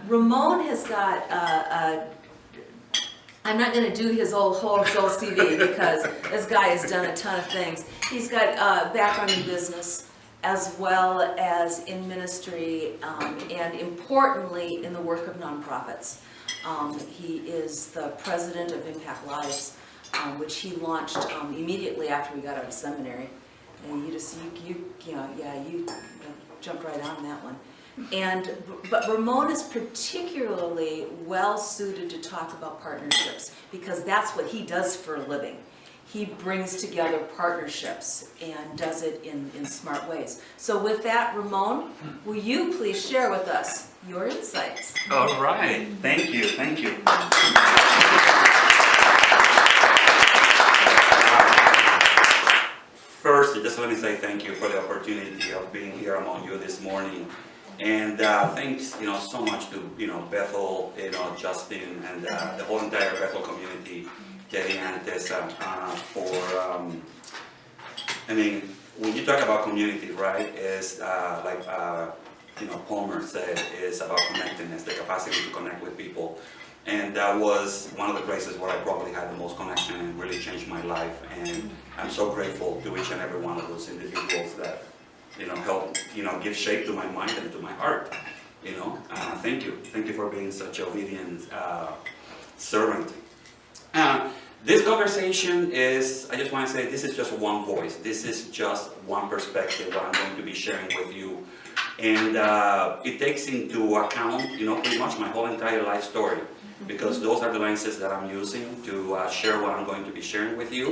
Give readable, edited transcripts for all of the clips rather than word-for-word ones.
Ramon has got, I'm not going to do his whole CV because this guy has done a ton of things. He's got background in business as well as in ministry, and importantly in the work of nonprofits. He is the president of ImpactLives, which he launched immediately after we got out of seminary. And you jumped right on that one. But Ramon is particularly well suited to talk about partnerships because that's what he does for a living. He brings together partnerships and does it in smart ways. So with that, Ramon, will you please share with us your insights? All right. Thank you. Thank you. First, I just want to say thank you for the opportunity of being here among you this morning. And thanks, so much to, Bethel, Justin, and the whole entire Bethel community, Teddy and Tessa, when you talk about community, right, is like Palmer said, is about connectedness, the capacity to connect with people. And that was one of the places where I probably had the most connection and really changed my life. And I'm so grateful to each and every one of those individuals that, help, give shape to my mind and to my heart. Thank you. Thank you for being such an obedient servant. This conversation is, I just want to say, this is just one voice. This is just one perspective what I'm going to be sharing with you. And it takes into account, pretty much my whole entire life story. Because those are the lenses that I'm using to share what I'm going to be sharing with you.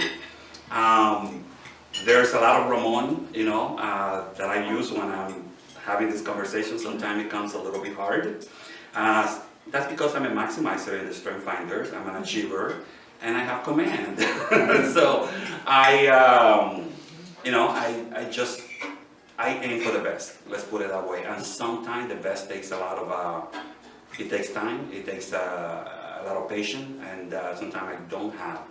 There's a lot of Ramon, that I use when I'm having this conversation. Sometimes it comes a little bit hard. That's because I'm a maximizer in the Strength Finders. I'm an achiever, and I have command. So I aim for the best. Let's put it that way. And sometimes the best takes a lot of. It takes time. It takes a lot of patience, and sometimes I don't have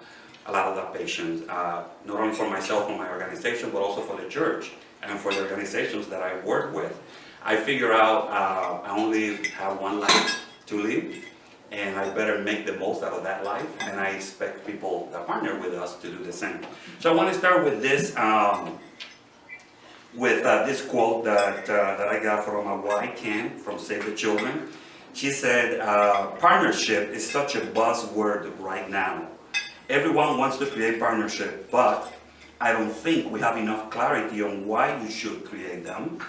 a lot of that patience, not only for myself and my organization, but also for the church and for the organizations that I work with. I figure out I only have one life to live, and I better make the most out of that life, and I expect people that partner with us to do the same. So I want to start with this this quote that I got from a Y Can from Save the Children. She said, partnership is such a buzzword right now. Everyone wants to create partnership, but I don't think we have enough clarity on why you should create them,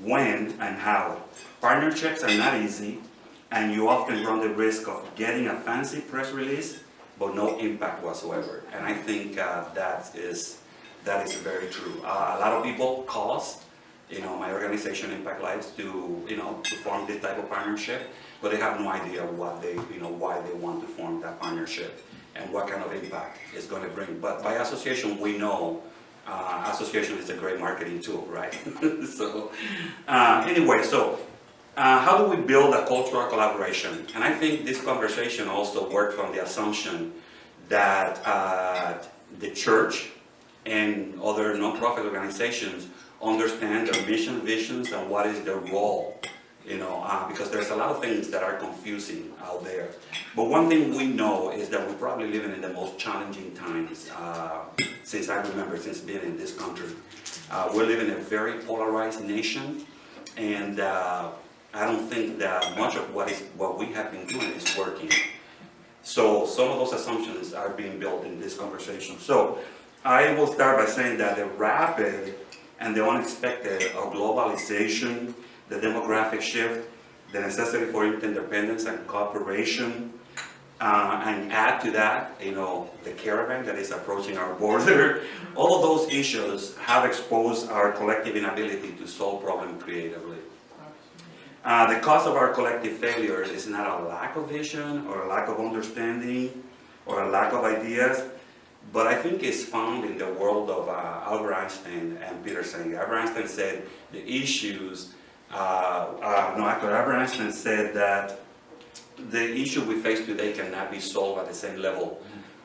when and how. Partnerships are not easy, and you often run the risk of getting a fancy press release, but no impact whatsoever. And I think that is very true. A lot of people call us, my organization ImpactLives, to form this type of partnership, but they have no idea what why they want to form that partnership and what kind of impact it's going to bring. But by association, we know association is a great marketing tool, right? So anyway, how do we build a cultural collaboration? And I think this conversation also worked from the assumption that the church and other nonprofit organizations understand their mission, visions, and what is their role, because there's a lot of things that are confusing out there. But one thing we know is that we're probably living in the most challenging times since I remember, since being in this country. We're living in a very polarized nation, and I don't think that much of what we have been doing is working. So some of those assumptions are being built in this conversation. So I will start by saying that the rapid and the unexpected of globalization, the demographic shift, the necessity for interdependence and cooperation, and add to that, the caravan that is approaching our border, all of those issues have exposed our collective inability to solve problems creatively. The cause of our collective failure is not a lack of vision or a lack of understanding or a lack of ideas, but I think it's found in the world of Albert Einstein and Peter Singer. Albert Einstein said Albert Einstein said that the issue we face today cannot be solved at the same level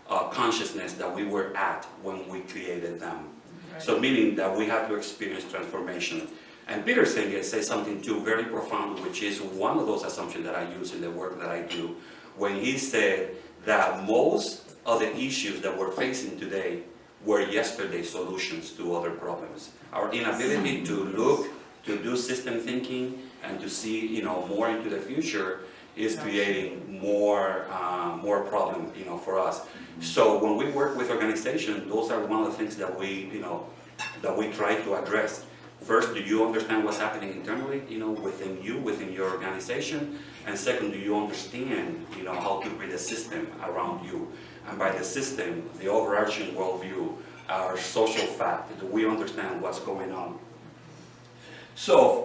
of consciousness that we were at when we created them. Right. So meaning that we have to experience transformation. And Peter says something too very profound, which is one of those assumptions that I use in the work that I do, when he said that most of the issues that we're facing today were yesterday's solutions to other problems. Our inability to look, to do system thinking, and to see, more into the future is creating more problem, for us. So when we work with organizations, those are one of the things that we try to address. First, do you understand what's happening internally, within your organization? And second, do you understand, how to create a system around you? And by the system, the overarching worldview, our social fact, do we understand what's going on? So,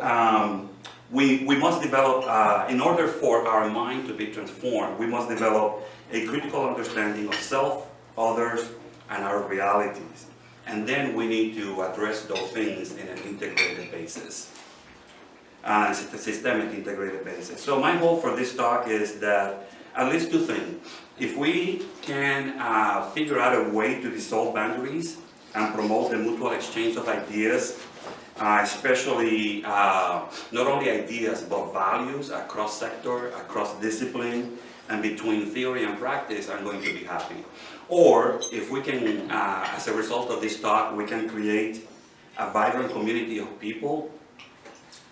we must develop, in order for our mind to be transformed, we must develop a critical understanding of self, others, and our realities. And then we need to address those things in an integrated basis, a systemic integrated basis. So my hope for this talk is that at least two things. If we can figure out a way to dissolve boundaries and promote the mutual exchange of ideas, especially not only ideas but values across sector, across discipline, and between theory and practice, I'm going to be happy. Or if we can, as a result of this talk, we can create a vibrant community of people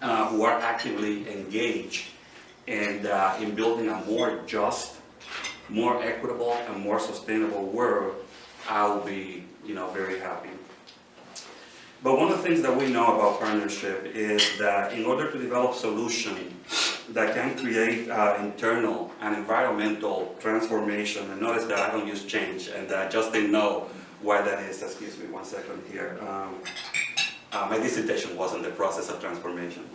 who are actively engaged in building a more just, more equitable, and more sustainable world, I'll be, very happy. But one of the things that we know about partnership is that in order to develop solutions that can create internal and environmental transformation, and notice that I don't use change, and just didn't know why that is. Excuse me 1 second here. My dissertation was on the process of transformation.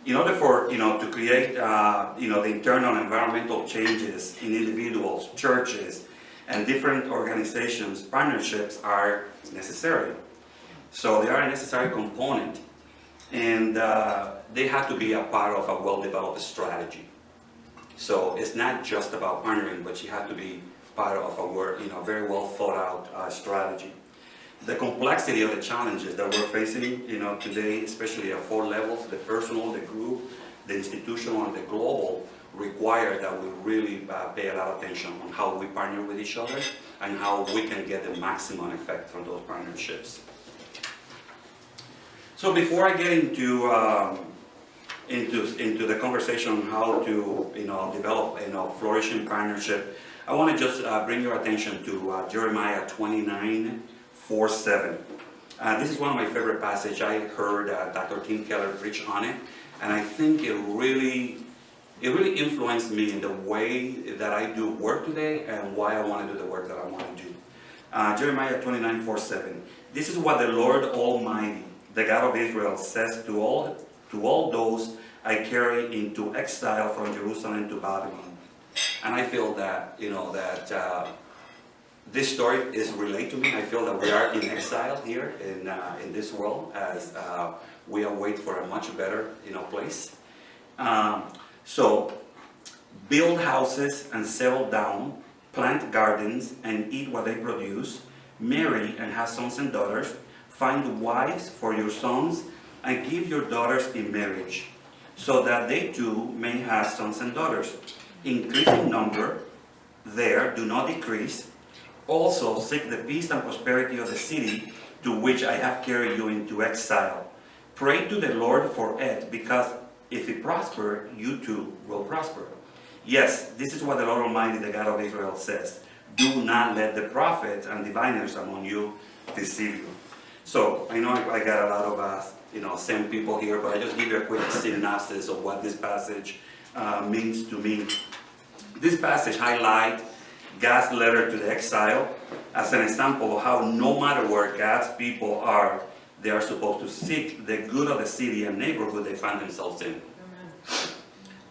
In order for, to create, the internal and environmental changes in individuals, churches, and different organizations, partnerships are necessary. So they are a necessary component, and they have to be a part of a well-developed strategy. So it's not just about partnering, but you have to be part of a very well thought out strategy. The complexity of the challenges that we're facing, today, especially at 4 levels, the personal, the group, the institutional, and the global, require that we really pay a lot of attention on how we partner with each other and how we can get the maximum effect from those partnerships. So before I get into the conversation on how to develop flourishing partnership, I want to just bring your attention to Jeremiah 29:4-7. This is one of my favorite passages. I heard Dr. Tim Keller preach on it, and I think it really influenced me in the way that I do work today and why I want to do the work that I want to do. Jeremiah 29:4-7. This is what the Lord Almighty, the God of Israel, says to all those I carry into exile from Jerusalem to Babylon. And I feel that, this story is related to me. I feel that we are in exile here in this world as we await for a much better, place. So, build houses and settle down, plant gardens and eat what they produce, marry and have sons and daughters, find wives for your sons, and give your daughters in marriage, so that they too may have sons and daughters. Increase in number there, do not decrease. Also seek the peace and prosperity of the city to which I have carried you into exile. Pray to the Lord for it, because if it prosper, you too will prosper. Yes, this is what the Lord Almighty, the God of Israel, says. Do not let the prophets and diviners among you deceive you. So, I know I got a lot of same people here, but I just give you a quick synopsis of what this passage means to me. This passage highlights God's letter to the exile as an example of how no matter where God's people are, they are supposed to seek the good of the city and neighborhood they find themselves in.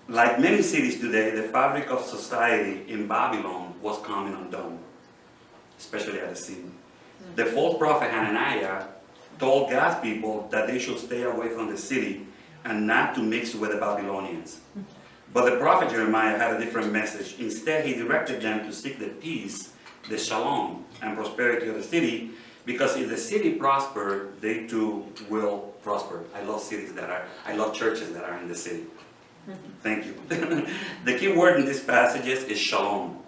Like many cities today, the fabric of society in Babylon was coming undone, especially at the sea. The false prophet Hananiah told God's people that they should stay away from the city and not to mix with the Babylonians. But the prophet Jeremiah had a different message. Instead, he directed them to seek the peace, the shalom, and prosperity of the city, Because if the city prosper, they too will prosper. I love churches that are in the city. Thank you. The key word in these passages is shalom,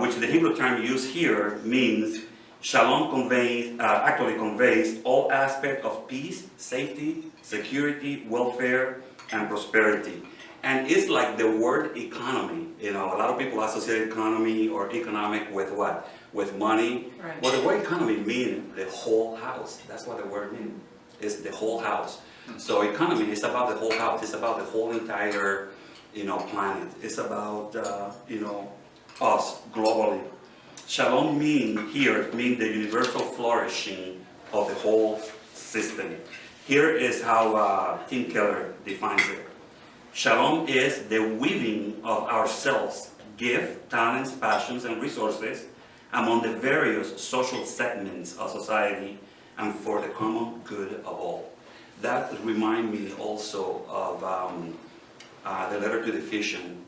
which the Hebrew term used here means shalom actually conveys all aspects of peace, safety, security, welfare, and prosperity. And it's like the word economy. A lot of people associate economy or economic with what? With money. Right. Well, the word economy means the whole house. That's what the word means. It's the whole house. So economy is about the whole house. It's about the whole entire, planet. It's about, us globally. Shalom means the universal flourishing of the whole system. Here is how Tim Keller defines it. Shalom is the weaving of ourselves, gifts, talents, passions, and resources among the various social segments of society and for the common good of all. That reminds me also of the letter to the Ephesians,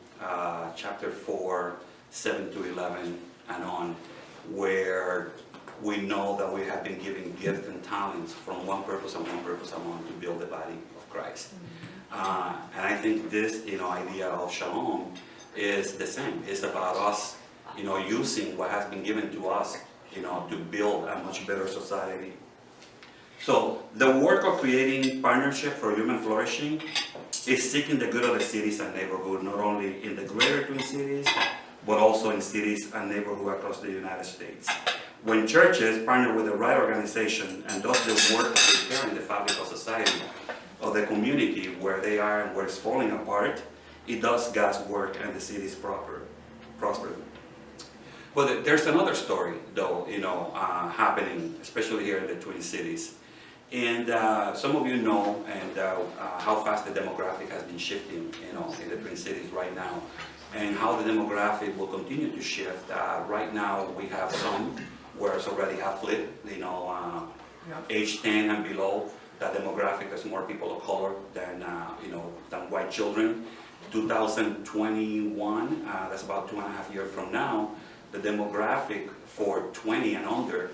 chapter 4, 7 to 11 and on, where we know that we have been given gifts and talents from one purpose and one purpose alone, to build the body of Christ. And I think this, idea of shalom is the same. It's about us, using what has been given to us, to build a much better society. So the work of creating partnership for human flourishing is seeking the good of the cities and neighborhood, not only in the greater Twin Cities, but also in cities and neighborhood across the United States. When churches partner with the right organization and does the work of repairing the fabric of society, of the community where they are and where it's falling apart, it does God's work and the city is prosper. But there's another story, though, happening, especially here in the Twin Cities. And some of you know how fast the demographic has been shifting, in the Twin Cities right now, and how the demographic will continue to shift. Right now, we have some where it's already half flipped, age 10 and below. The demographic, there's more people of color than white children. 2021, that's about 2.5 years from now, the demographic for 20 and under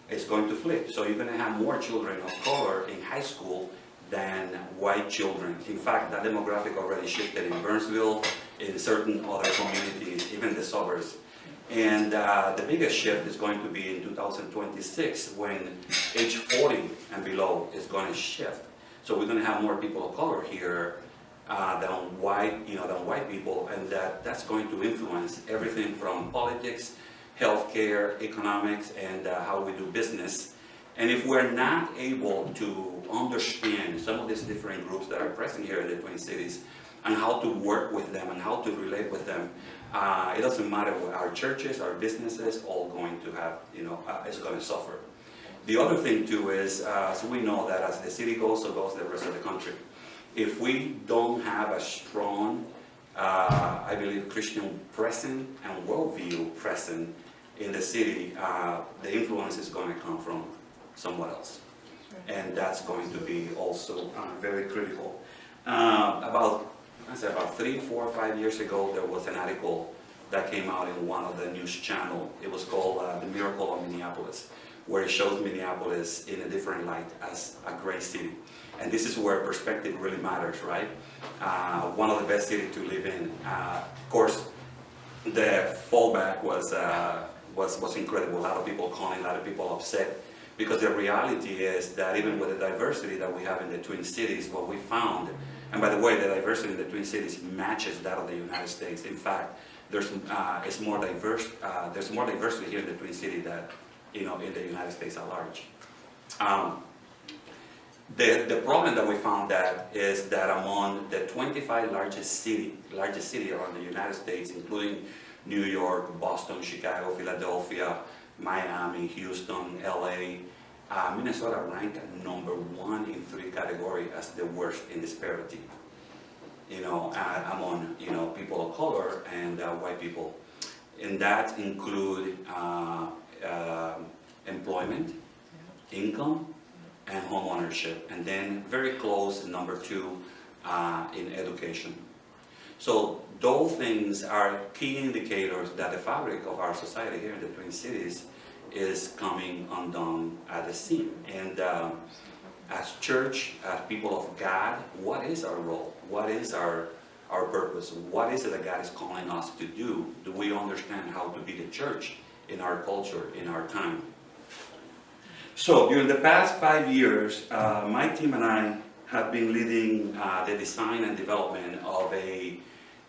is going to flip. So you're going to have more children of color in high school than white children. In fact, that demographic already shifted in Burnsville, in certain other communities, even the suburbs. And the biggest shift is going to be in 2026, when age 40 and below is going to shift. So we're going to have more people of color here than white people, and that's going to influence everything from politics, healthcare, economics, and how we do business. And if we're not able to understand some of these different groups that are present here in the Twin Cities, and how to work with them and how to relate with them, it doesn't matter what our churches, our businesses, all going to have, it's going to suffer. The other thing too is, so we know that as the city goes, so goes the rest of the country. If we don't have a strong, I believe, Christian present and worldview present in the city, the influence is going to come from somewhere else. And that's going to be also very critical. About 3, 4, 5 years ago, there was an article that came out in one of the news channels. It was called The Miracle of Minneapolis, where it shows Minneapolis in a different light as a great city. And this is where perspective really matters, right? One of the best cities to live in. Of course, the fallback was incredible. A lot of people calling, a lot of people upset. Because the reality is that even with the diversity that we have in the Twin Cities, what we found, and by the way, the diversity in the Twin Cities matches that of the United States. In fact, there's more diversity here in the Twin Cities than in the United States at large. The problem that we found is that among the 25 largest city around the United States, including New York, Boston, Chicago, Philadelphia, Miami, Houston, LA, Minnesota ranked number 1 in 3 categories as the worst in disparity. Among people of color and white people, and that include employment, income, and home ownership, and then very close, number 2, in education. So those things are key indicators that the fabric of our society here in the Twin Cities is coming undone at the seam. And as church, as people of God, what is our role? What is our purpose? What is it that God is calling us to do? Do we understand how to be the church in our culture, in our time? So during the past 5 years, my team and I have been leading the design and development of a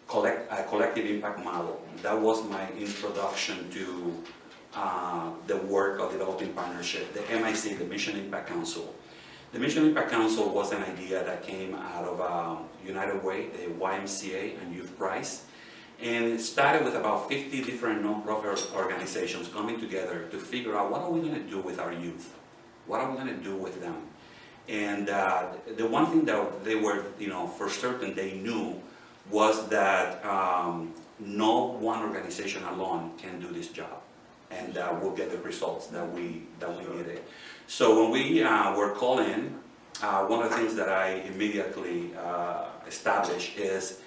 collective impact model. That was my introduction to the work of developing partnership, the MIC, the Mission Impact Council. The Mission Impact Council was an idea that came out of United Way, the YMCA, and Youth Prize. And it started with about 50 different nonprofit organizations coming together to figure out what are we going to do with our youth? What are we going to do with them? And the one thing that they were, for certain they knew was that no one organization alone can do this job, and we'll get the results that we needed. So when we were called in, one of the things that I immediately established is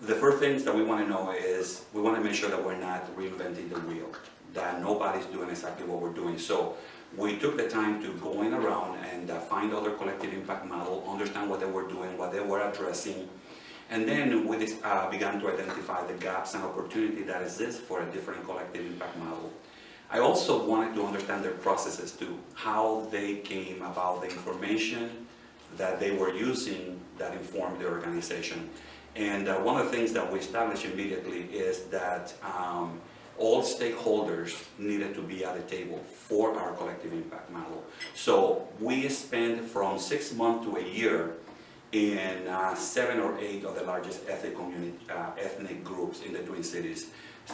the first things that we want to know is we want to make sure that we're not reinventing the wheel, that nobody's doing exactly what we're doing. So we took the time to go in around and find other collective impact model, understand what they were doing, what they were addressing, and then we began to identify the gaps and opportunity that exists for a different collective impact model. I also wanted to understand their processes too, how they came about the information that they were using that informed the organization. And one of the things that we established immediately is that all stakeholders needed to be at the table for our collective impact model. So we spent from 6 months to a year in 7 or 8 of the largest ethnic groups in the Twin Cities.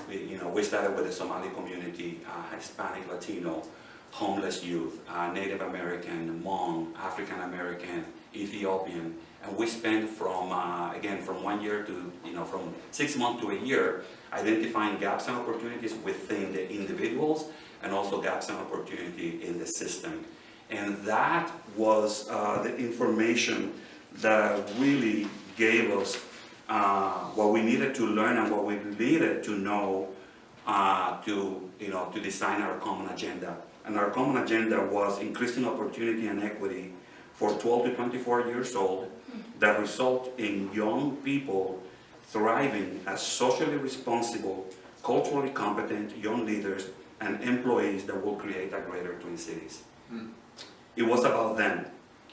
We started with the Somali community, Hispanic, Latino, homeless youth, Native American, Hmong, African American, Ethiopian, and we spent from 1 year to, from 6 months to a year, identifying gaps and opportunities within the individuals and also gaps and opportunity in the system. And that was the information that really gave us what we needed to learn and what we needed to know to design our common agenda. And our common agenda was increasing opportunity and equity for 12 to 24 years old that result in young people thriving as socially responsible, culturally competent young leaders and employees that will create a greater Twin Cities. It was about them,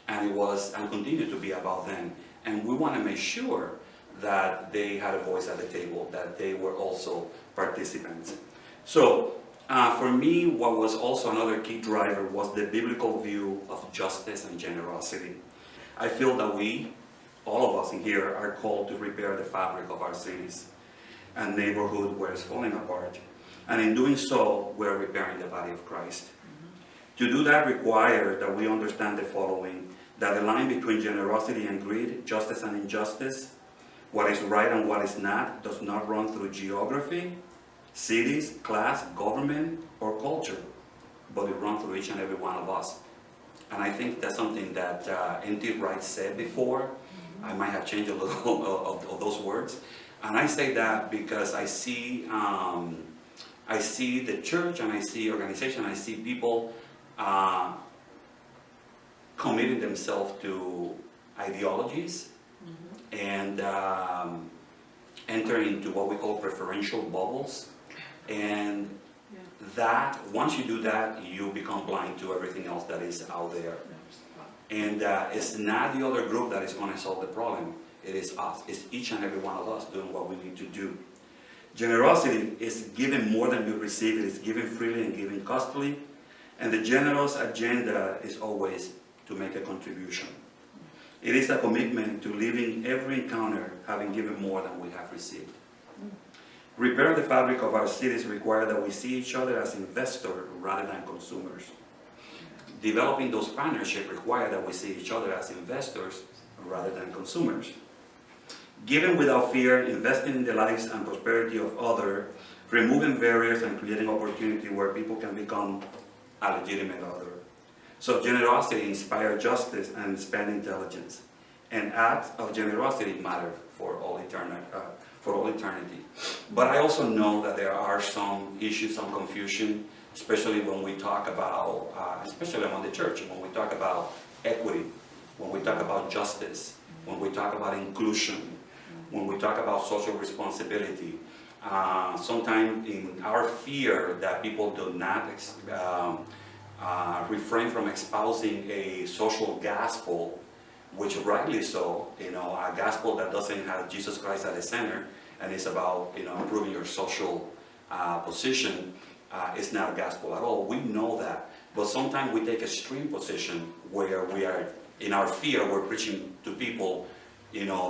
and it was and continued to be about them. And we want to make sure that they had a voice at the table, that they were also participants. So for me, what was also another key driver was the biblical view of justice and generosity. I feel that we, all of us in here, are called to repair the fabric of our cities and neighborhood where it's falling apart. And in doing so, we're repairing the body of Christ. To do that requires that we understand the following, that the line between generosity and greed, justice and injustice, what is right and what is not, does not run through geography, cities, class, government, or culture, but it runs through each and every one of us. And I think that's something that N.T. Wright said before. I might have changed a little of those words. And I say that because I see the church, and I see organization, I see people committing themselves to ideologies and enter into what we call preferential bubbles. And that, once you do that, you become blind to everything else that is out there. And it's not the other group that is going to solve the problem. It is us. It's each and every one of us doing what we need to do. Generosity is giving more than you receive. It is giving freely and giving costly. And the generous agenda is always to make a contribution. It is a commitment to living every encounter having given more than we have received. Repair the fabric of our cities requires that we see each other as investors rather than consumers. Developing those partnerships requires that we see each other as investors rather than consumers. Giving without fear, investing in the lives and prosperity of others, removing barriers and creating opportunity where people can become a legitimate other. So generosity inspires justice and spend intelligence. And acts of generosity matter for all eternity. But I also know that there are some issues, some confusion especially when we talk about, especially among the church, when we talk about equity, when we talk about justice, when we talk about inclusion, when we talk about social responsibility. Sometimes in our fear that people do not refrain from espousing a social gospel, which rightly so, a gospel that doesn't have Jesus Christ at the center and is about, improving your social position, is not a gospel at all. We know that. But sometimes we take a extreme position where we are, in our fear, we're preaching to people,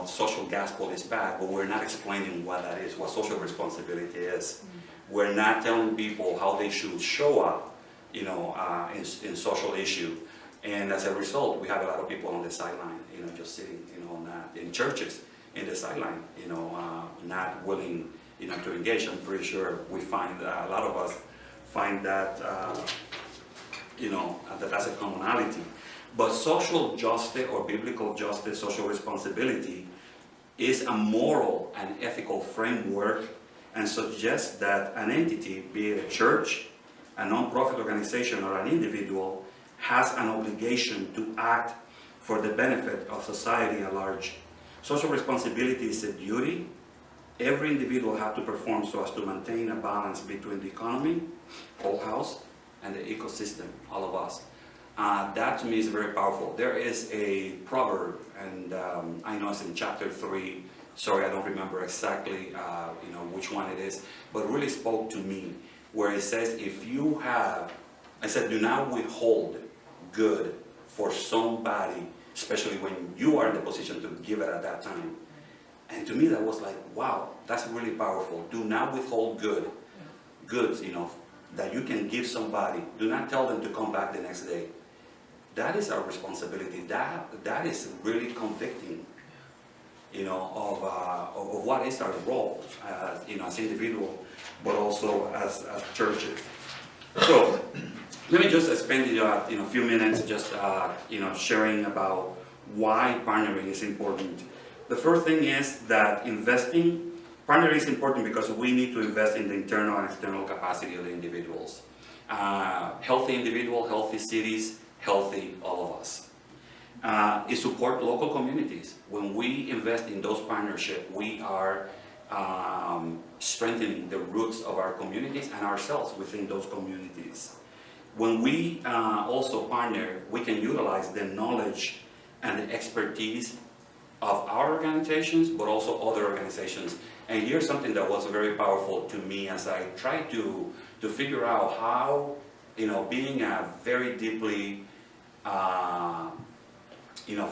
social gospel is bad, but we're not explaining what that is, what social responsibility is. We're not telling people how they should show up, in social issue. And as a result, we have a lot of people on the sideline, just sitting, in churches, in the sideline, not willing, to engage. I'm pretty sure we find, a lot of us find that, that's a commonality. But social justice or biblical justice, social responsibility, is a moral and ethical framework and suggests that an entity, be it a church, a non-profit organization, or an individual, has an obligation to act for the benefit of society at large. Social responsibility is a duty every individual has to perform so as to maintain a balance between the economy, whole house, and the ecosystem, all of us. That to me is very powerful. There is a proverb, and I know it's in chapter 3. Sorry, I don't remember exactly which one it is, but it really spoke to me, where it says, if you have, I said, do not withhold good for somebody, especially when you are in the position to give it at that time. And to me that was like, wow, that's really powerful. Do not withhold goods, that you can give somebody. Do not tell them to come back the next day. That is our responsibility. That is really convicting, of what is our role, as individuals, but also as churches. So let me just spend a few minutes just sharing about why partnering is important. The first thing is that partnering is important because we need to invest in the internal and external capacity of the individuals. Healthy individual, healthy cities, healthy all of us. It supports local communities. When we invest in those partnerships, we are strengthening the roots of our communities and ourselves within those communities. When we also partner, we can utilize the knowledge and the expertise of our organizations, but also other organizations. And here's something that was very powerful to me as I tried to figure out how, being a very deeply,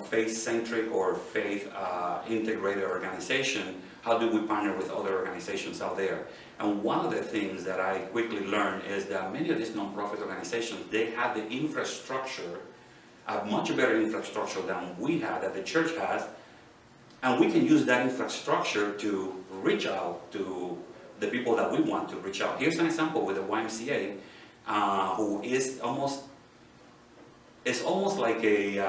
faith-centric or faith-integrated organization, how do we partner with other organizations out there? And one of the things that I quickly learned is that many of these nonprofit organizations, they have the infrastructure, a much better infrastructure than we have, that the church has, and we can use that infrastructure to reach out to the people that we want to reach out. Here's an example with the YMCA, who is almost like a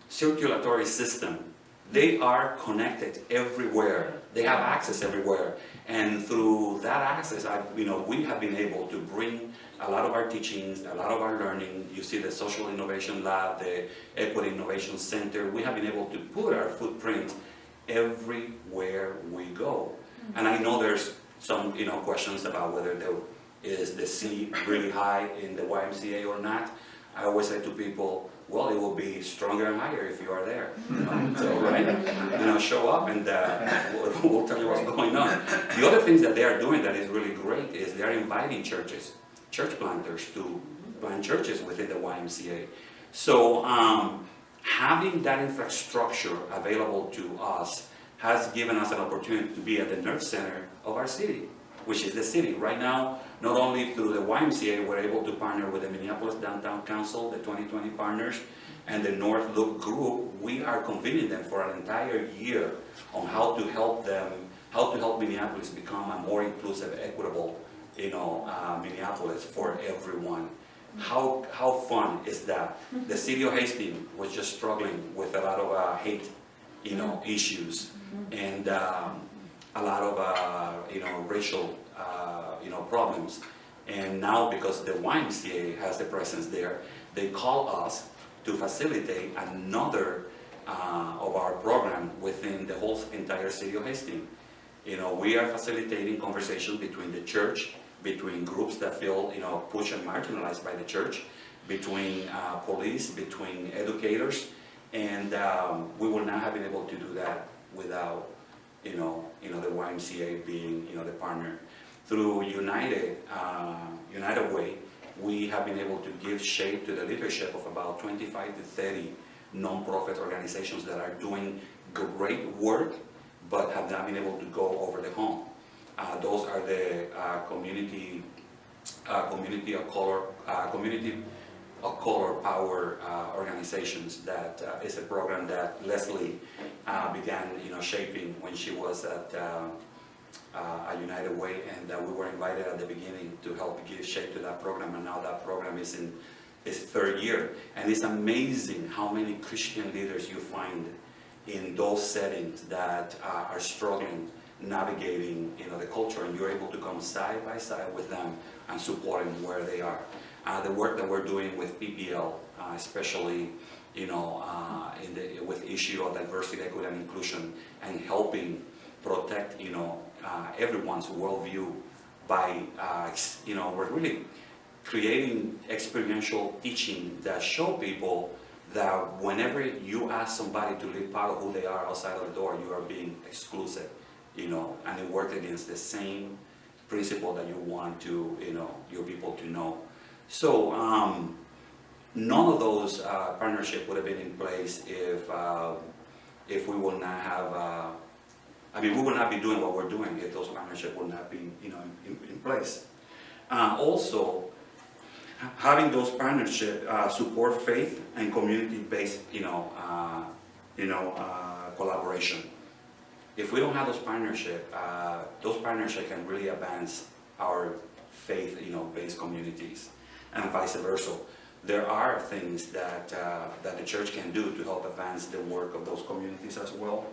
circulatory system. They are connected everywhere. They have access everywhere. And through that access, we have been able to bring a lot of our teachings, a lot of our learning. You see the Social Innovation Lab, the Equity Innovation Center. We have been able to put our footprint everywhere we go. And I know there's some questions about whether is the seat really high in the YMCA or not. I always say to people, well, it will be stronger and higher if you are there. So, right? Show up and we'll tell you what's going on. The other things that they are doing that is really great is they're inviting church planters to plant churches within the YMCA. So having that infrastructure available to us has given us an opportunity to be at the nerve center of our city, which is the city. Right now, not only through the YMCA, we're able to partner with the Minneapolis Downtown Council, the 2020 partners, and the North Loop group. We are convening them for an entire year on how to help Minneapolis become a more inclusive, equitable, Minneapolis for everyone. How fun is that? The city of Hastings was just struggling with a lot of hate, issues, and a lot of racial problems, And now, because the YMCA has the presence there, they call us to facilitate another of our program within the whole entire city of Hastings. You know, we are facilitating conversations between the church, between groups that feel, you know, pushed and marginalized by the church, between police, between educators, and we will not have been able to do that without, the YMCA being, the partner. Through United Way, we have been able to give shape to the leadership of about 25 to 30 non-profit organizations that are doing great work, but have not been able to go over the home. Those are the community of color power organizations. That is a program that Leslie began, shaping when she was at United Way, and we were invited at the beginning to help give shape to that program, and now that program is in its third year. And it's amazing how many Christian leaders you find in those settings that are struggling, navigating, the culture, and you're able to come side by side with them and support them where they are. The work that we're doing with PPL, especially, with issue of diversity, equity, and inclusion, and helping protect, everyone's worldview by, we're really creating experiential teaching that show people that whenever you ask somebody to live part of who they are outside of the door, you are being exclusive, and it works against the same principle that you want to, your people to know. So none of those partnerships would have been in place if we would not have, we would not be doing what we're doing if those partnerships would not be, in place. Also, having those partnerships support faith and community-based, collaboration. If we don't have those partnerships can really advance our faith, based communities, and vice versa. There are things that the church can do to help advance the work of those communities as well.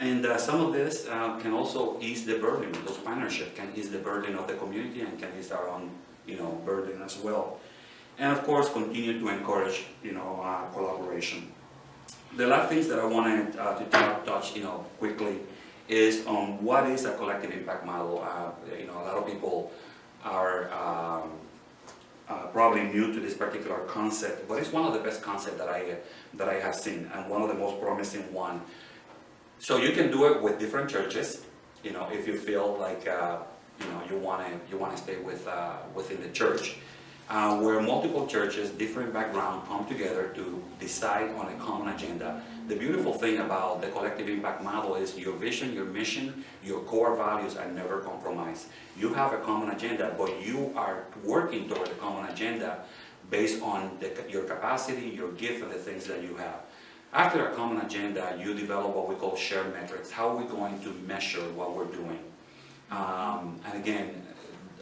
And some of this can also ease the burden. Those partnerships can ease the burden of the community and can ease our own, burden as well. And of course, continue to encourage, collaboration. The last things that I wanted to touch, quickly is on what is a collective impact model. A lot of people are probably new to this particular concept, but it's one of the best concepts that I have seen, and one of the most promising one. So you can do it with different churches, if you feel like you want to stay within the church, where multiple churches, different backgrounds, come together to decide on a common agenda. The beautiful thing about the collective impact model is your vision, your mission, your core values are never compromised. You have a common agenda, but you are working toward a common agenda based on your capacity, your gift, and the things that you have. After a common agenda, you develop what we call shared metrics. How are we going to measure what we're doing? And again,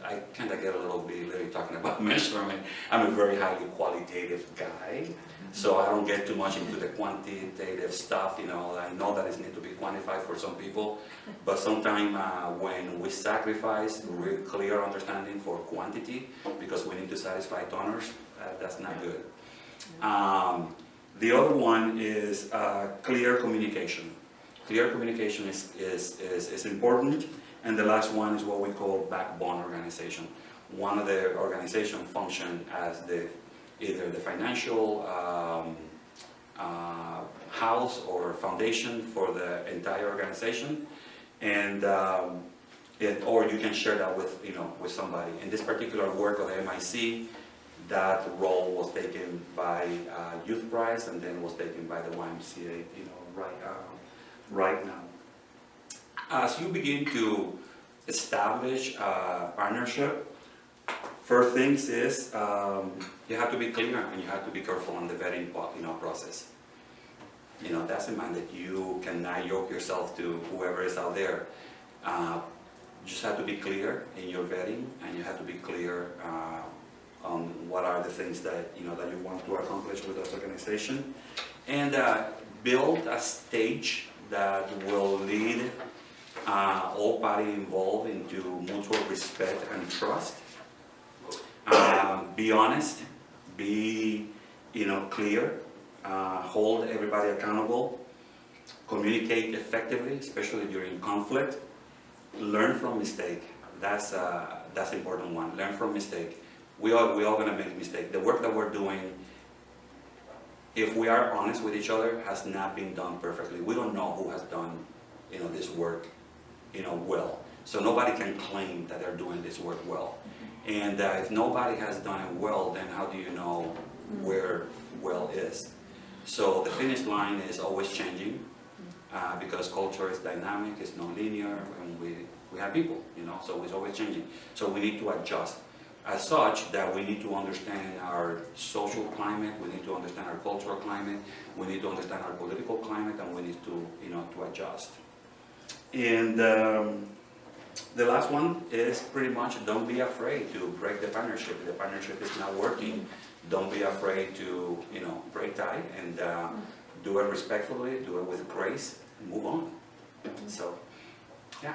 I kind of get a little bit leery talking about measurement. I'm a very highly qualitative guy, so I don't get too much into the quantitative stuff. I know that it needs to be quantified for some people, but sometimes when we sacrifice real clear understanding for quantity because we need to satisfy donors, that's not good. The other one is clear communication. Clear communication is important. And the last one is what we call backbone organization. One of the organization function as either the financial house or foundation for the entire organization, and or you can share that with with somebody. In this particular work of the MIC, that role was taken by Youth Prize, and then was taken by the YMCA. Right now. As you begin to establish a partnership, first things is you have to be clear and you have to be careful on the vetting process. That's a man that you cannot yoke yourself to whoever is out there. You just have to be clear in your vetting, and you have to be clear on what are the things that that you want to accomplish with this organization, and build a stage that will lead all parties involved into mutual respect and trust, Be honest, be clear, hold everybody accountable, communicate effectively, especially during conflict, learn from mistake. That's an important one. Learn from mistake. We all gonna make mistakes. The work that we're doing, if we are honest with each other, has not been done perfectly. We don't know who has done this work well. So nobody can claim that they're doing this work well. And if nobody has done it well, then how do you know where well is? So the finish line is always changing, because culture is dynamic, it's non-linear, and we have people, so it's always changing. So we need to adjust. As such, that we need to understand our social climate, we need to understand our cultural climate, we need to understand our political climate, and we need to, to adjust. And the last one is pretty much, don't be afraid to break the partnership. If the partnership is not working, don't be afraid to, break tie and do it respectfully, do it with grace, and move on. So, yeah.